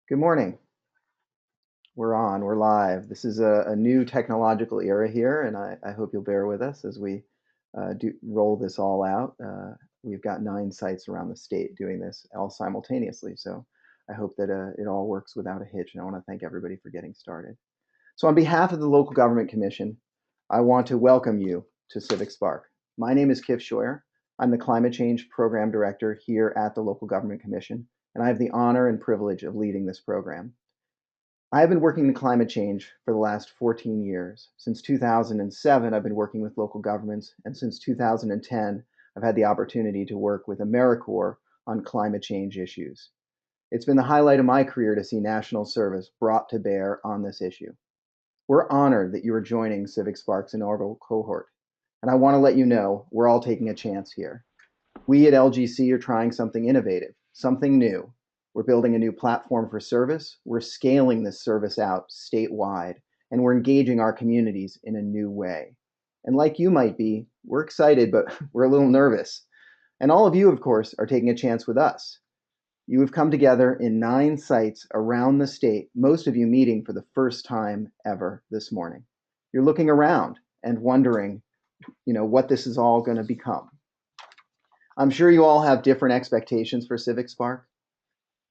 Good morning. We're live. This is a new technological era here, and I hope you'll bear with us as we do roll this all out. We've got 9 sites around the state doing this all simultaneously, so I hope that it all works without a hitch, and I want to thank everybody for getting started. So on behalf of the Local Government Commission, I want to welcome you to CivicSpark. My name is Kif Scheuer. I'm the Climate Change Program Director here at the Local Government Commission, and I have the honor and privilege of leading this program. I have been working in climate change for the last 14 years. Since 2007, I've been working with local governments, and since 2010, I've had the opportunity to work with AmeriCorps on climate change issues. It's been the highlight of my career to see national service brought to bear on this issue. We're honored that you are joining CivicSpark's inaugural cohort, and I want to let you know we're all taking a chance here. We at LGC are trying something innovative, something new. We're building a new platform for service. We're scaling this service out statewide, and we're engaging our communities in a new way. And like you might be, we're excited, but we're a little nervous. And all of you, of course, are taking a chance with us. You have come together in 9 sites around the state, most of you meeting for the first time ever this morning. You're looking around and wondering, what this is all going to become. I'm sure you all have different expectations for CivicSpark,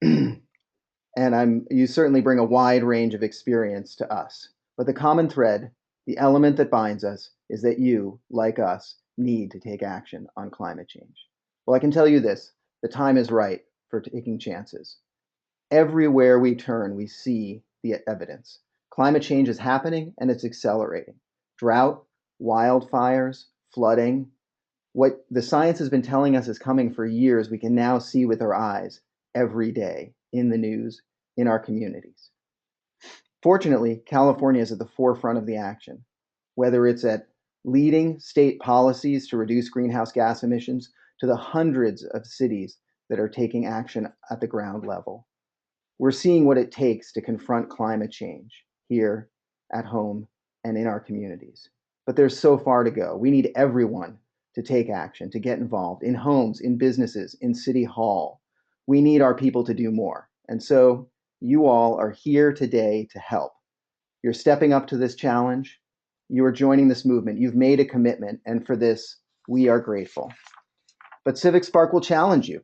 and you certainly bring a wide range of experience to us. But the common thread, the element that binds us, is that you, like us, need to take action on climate change. Well, I can tell you this, the time is right for taking chances. Everywhere we turn, we see the evidence. Climate change is happening and it's accelerating. Drought, wildfires, flooding, what the science has been telling us is coming for years, we can now see with our eyes every day in the news, in our communities. Fortunately, California is at the forefront of the action, whether it's at leading state policies to reduce greenhouse gas emissions to the hundreds of cities that are taking action at the ground level. We're seeing what it takes to confront climate change here, at home, and in our communities. But there's so far to go. We need everyone to take action, to get involved in homes, in businesses, in City Hall. We need our people to do more. And so you all are here today to help. You're stepping up to this challenge. You are joining this movement. You've made a commitment. And for this, we are grateful. But CivicSpark will challenge you.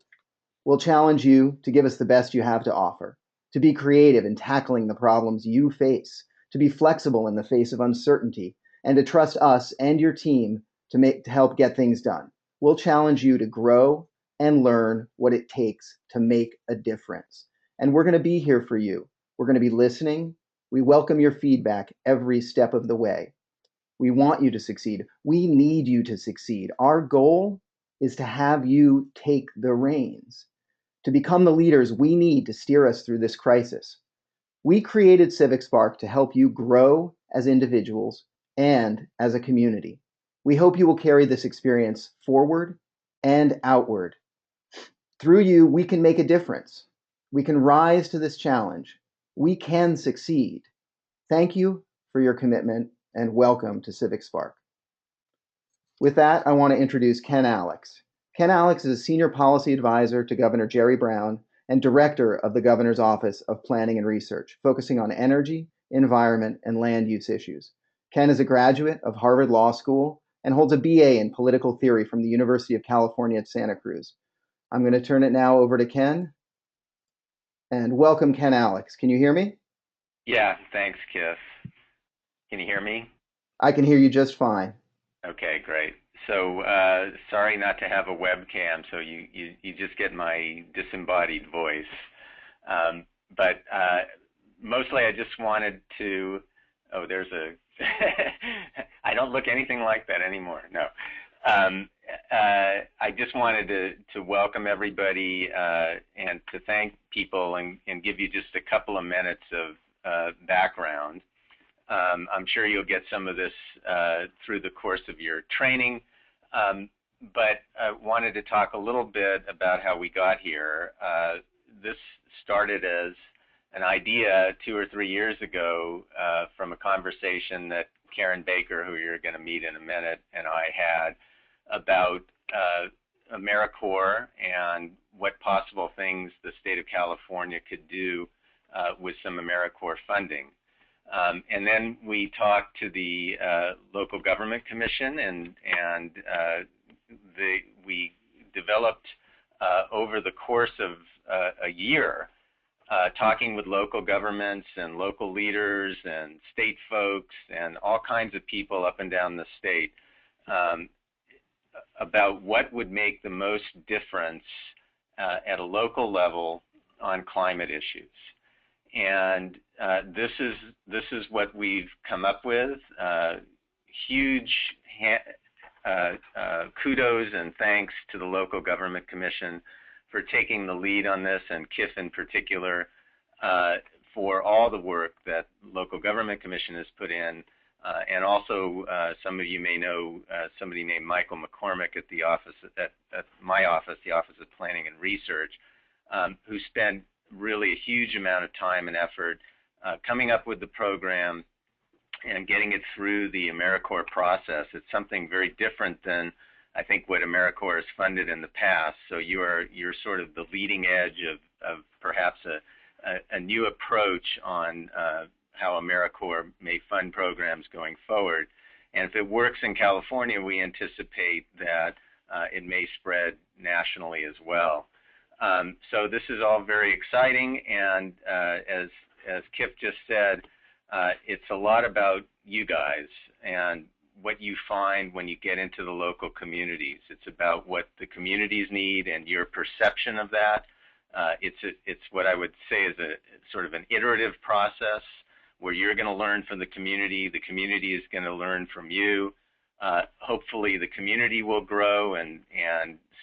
We'll challenge you to give us the best you have to offer, to be creative in tackling the problems you face, to be flexible in the face of uncertainty, and to trust us and your team to help get things done. We'll challenge you to grow and learn what it takes to make a difference. And we're going to be here for you. We're going to be listening. We welcome your feedback every step of the way. We want you to succeed. We need you to succeed. Our goal is to have you take the reins, to become the leaders we need to steer us through this crisis. We created CivicSpark to help you grow as individuals and as a community. We hope you will carry this experience forward and outward. Through you, we can make a difference. We can rise to this challenge. We can succeed. Thank you for your commitment and welcome to CivicSpark. With that, I want to introduce Ken Alex. Ken Alex is a senior policy advisor to Governor Jerry Brown and director of the Governor's Office of Planning and Research, focusing on energy, environment, and land use issues. Ken is a graduate of Harvard Law School and holds a BA in political theory from the University of California at Santa Cruz. I'm going to turn it now over to Ken. And welcome, Ken Alex. Can you hear me? Yeah, thanks, Kif. Can you hear me? I can hear you just fine. Okay, great. So sorry not to have a webcam, so you just get my disembodied voice. But mostly I just wanted to, oh, there's a, I don't look anything like that anymore, no. I just wanted to welcome everybody and to thank people and give you just a couple of minutes of background. I'm sure you'll get some of this through the course of your training, but I wanted to talk a little bit about how we got here. This started as an idea 2 or 3 years ago from a conversation that Karen Baker, who you're going to meet in a minute, and I had about AmeriCorps and what possible things the state of California could do with some AmeriCorps funding. And then we talked to the local government commission, and we developed over the course of a year, talking with local governments and local leaders and state folks and all kinds of people up and down the state about what would make the most difference at a local level on climate issues. And this is what we've come up with. Huge kudos and thanks to the local government commission for taking the lead on this, and KIF in particular, for all the work that local government commission has put in. And also, some of you may know somebody named Michael McCormick at the office, at my office, the Office of Planning and Research, who spent really a huge amount of time and effort coming up with the program and getting it through the AmeriCorps process. It's something very different than, I think, what AmeriCorps has funded in the past. So you're sort of the leading edge of perhaps a new approach on how AmeriCorps may fund programs going forward. And if it works in California, we anticipate that it may spread nationally as well. So this is all very exciting, and as Kip just said, it's a lot about you guys and what you find when you get into the local communities. It's about what the communities need and your perception of that. It's what I would say is a sort of an iterative process where you're going to learn from the community is going to learn from you. Hopefully the community will grow and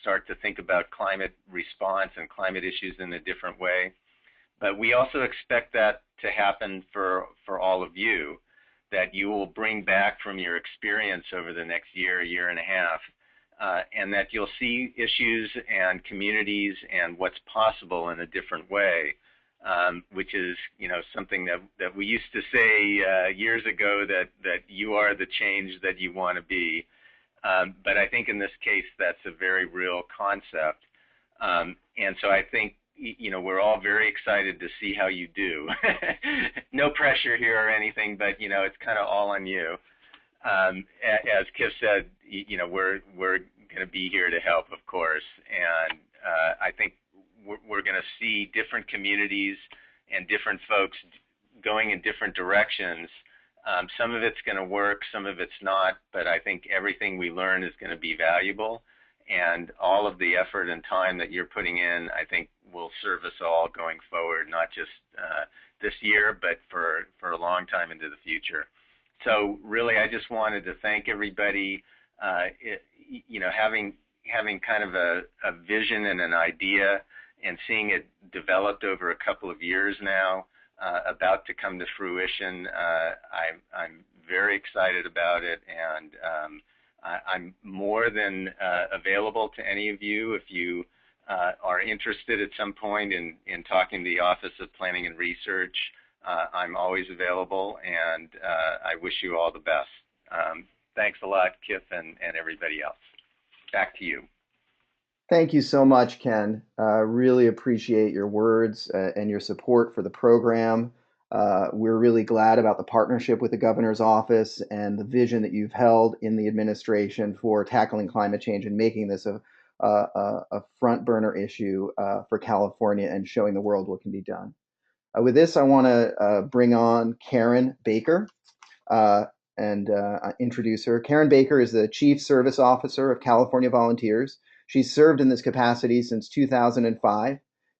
start to think about climate response and climate issues in a different way. But we also expect that to happen for all of you, that you will bring back from your experience over the next year and a half, and that you'll see issues and communities and what's possible in a different way, which is, something that we used to say years ago, that you are the change that you want to be. But I think in this case, that's a very real concept. And so I think, we're all very excited to see how you do. No pressure here or anything, but, it's kind of all on you. As Kip said, we're going to be here to help, of course. And I think we're going to see different communities and different folks going in different directions. Some of it's going to work, some of it's not, but I think everything we learn is going to be valuable. And all of the effort and time that you're putting in, I think, will serve us all going forward, not just this year, but for a long time into the future. So really, I just wanted to thank everybody. Having kind of a vision and an idea and seeing it developed over a couple of years now, about to come to fruition, I'm very excited about it, and I'm more than available to any of you if you are interested at some point in talking to the Office of Planning and Research. I'm always available, and I wish you all the best. Thanks a lot, Kip, and everybody else. Back to you. Thank you so much, Ken. Really appreciate your words and your support for the program. We're really glad about the partnership with the governor's office and the vision that you've held in the administration for tackling climate change and making this a front burner issue for California and showing the world what can be done. With this, I want to bring on Karen Baker and introduce her. Karen Baker is the Chief Service Officer of California Volunteers. She's served in this capacity since 2005.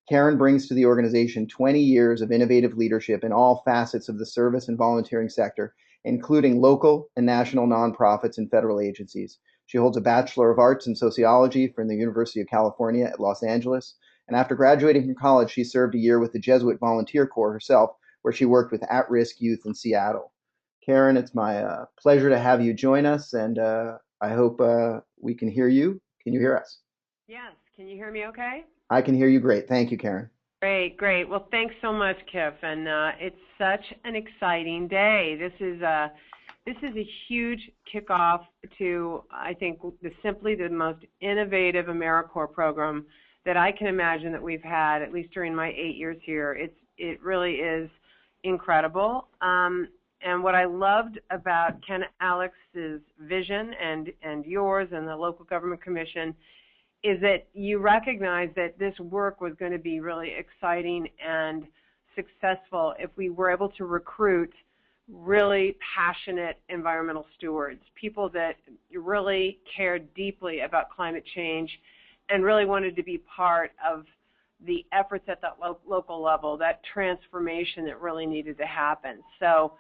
Karen brings to the organization 20 years of innovative leadership in all facets of the service and volunteering sector, including local and national nonprofits and federal agencies. She holds a Bachelor of Arts in Sociology from the University of California at Los Angeles. And after graduating from college, she served a year with the Jesuit Volunteer Corps herself, where she worked with at-risk youth in Seattle. Karen, it's my pleasure to have you join us, and I hope we can hear you. Can you hear us? Yes. Can you hear me okay? I can hear you great. Thank you, Karen. Great, great. Well, thanks so much, Kip. And it's such an exciting day. This is a huge kickoff to, I think, simply the most innovative AmeriCorps program that I can imagine that we've had, at least during my 8 years here. it really is incredible. And what I loved about Ken Alex's vision and yours and the local government commission is that you recognize that this work was going to be really exciting and successful if we were able to recruit really passionate environmental stewards, people that really cared deeply about climate change and really wanted to be part of the efforts at that local level, that transformation that really needed to happen. So,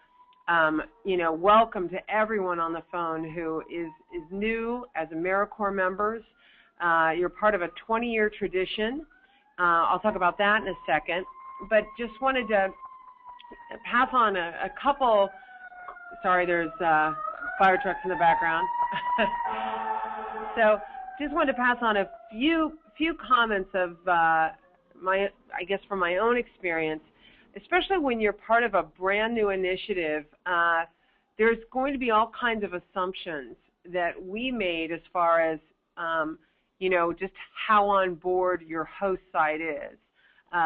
you know, welcome to everyone on the phone who is new as AmeriCorps members. You're part of a 20-year tradition. I'll talk about that in a second, but just wanted to pass on a couple, sorry, there's fire trucks in the background. So just wanted to pass on a few comments of I guess from my own experience, especially when you're part of a brand new initiative. There's going to be all kinds of assumptions that we made as far as, you know, just how on board your host site is,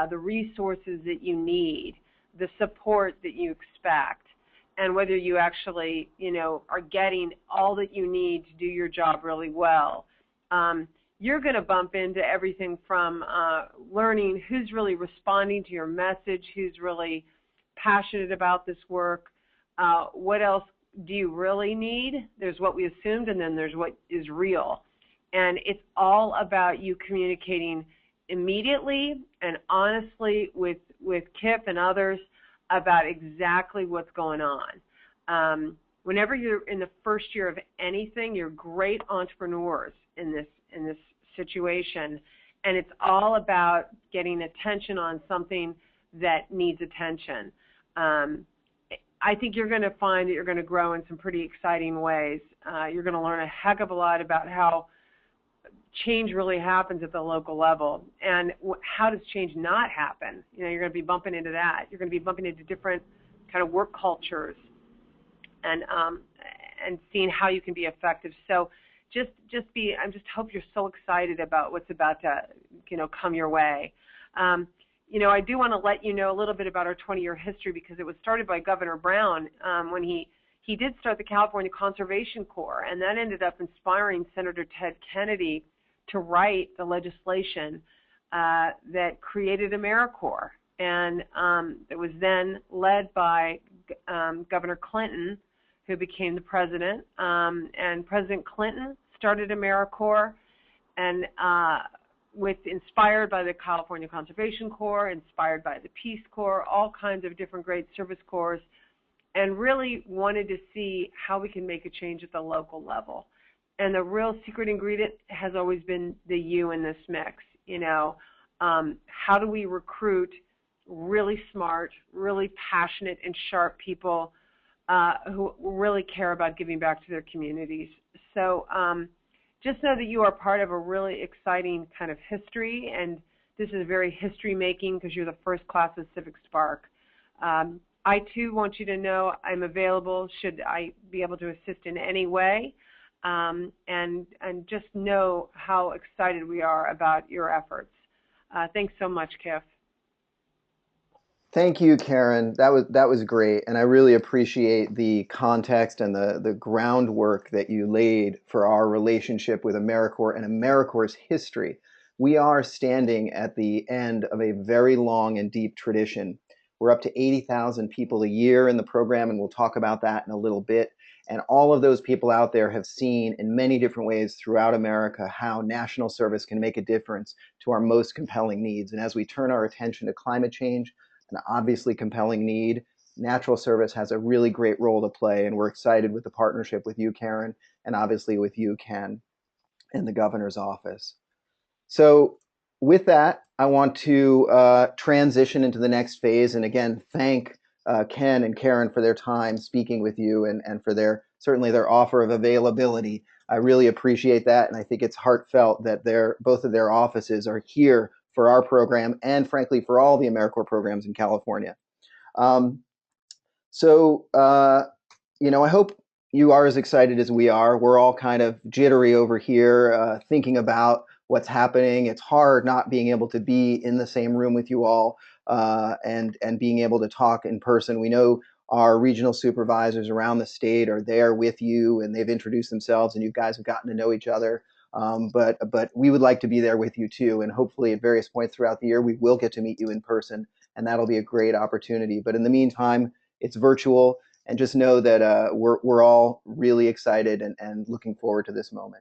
the resources that you need, the support that you expect, and whether you actually, you know, are getting all that you need to do your job really well. You're going to bump into everything from learning who's really responding to your message, who's really passionate about this work, what else do you really need? There's what we assumed, and then there's what is real. And it's all about you communicating immediately and honestly with Kip and others about exactly what's going on. Whenever you're in the first year of anything, you're great entrepreneurs in this situation, and it's all about getting attention on something that needs attention. I think you're going to find that you're going to grow in some pretty exciting ways. You're going to learn a heck of a lot about how change really happens at the local level, and how does change not happen? You know, you're going to be bumping into that. You're going to be bumping into different kind of work cultures, and seeing how you can be effective. So I just hope you're so excited about what's about to, you know, come your way. You know, I do want to let you know a little bit about our 20-year history, because it was started by Governor Brown when he did start the California Conservation Corps, and that ended up inspiring Senator Ted Kennedy to write the legislation that created AmeriCorps. And it was then led by Governor Clinton, who became the president. And President Clinton started AmeriCorps, and inspired by the California Conservation Corps, inspired by the Peace Corps, all kinds of different great service corps, and really wanted to see how we can make a change at the local level. And the real secret ingredient has always been the you in this mix. You know, how do we recruit really smart, really passionate and sharp people who really care about giving back to their communities? So just know that you are part of a really exciting kind of history, and this is very history-making because you're the first class of CivicSpark. I, too, want you to know I'm available should I be able to assist in any way, and just know how excited we are about your efforts. Thanks so much, Kif. Thank you, Karen. That was great, and I really appreciate the context and the groundwork that you laid for our relationship with AmeriCorps and AmeriCorps' history. We are standing at the end of a very long and deep tradition. We're up to 80,000 people a year in the program, and we'll talk about that in a little bit. And all of those people out there have seen in many different ways throughout America how national service can make a difference to our most compelling needs. And as we turn our attention to climate change, an obviously compelling need, natural service has a really great role to play, and we're excited with the partnership with you, Karen, and obviously with you, Ken, and the governor's office. So with that, I want to transition into the next phase, and again, thank Ken and Karen for their time speaking with you, and for certainly their offer of availability. I really appreciate that, and I think it's heartfelt that both of their offices are here for our program, and frankly for all the AmeriCorps programs in California. You know, I hope you are as excited as we are. We're all kind of jittery over here, thinking about what's happening. It's hard not being able to be in the same room with you all. and being able to talk in person. We know our regional supervisors around the state are there with you, and they've introduced themselves, and you guys have gotten to know each other. But we would like to be there with you too, and hopefully at various points throughout the year we will get to meet you in person, and that'll be a great opportunity. But in the meantime, it's virtual, and just know that we're all really excited and looking forward to this moment.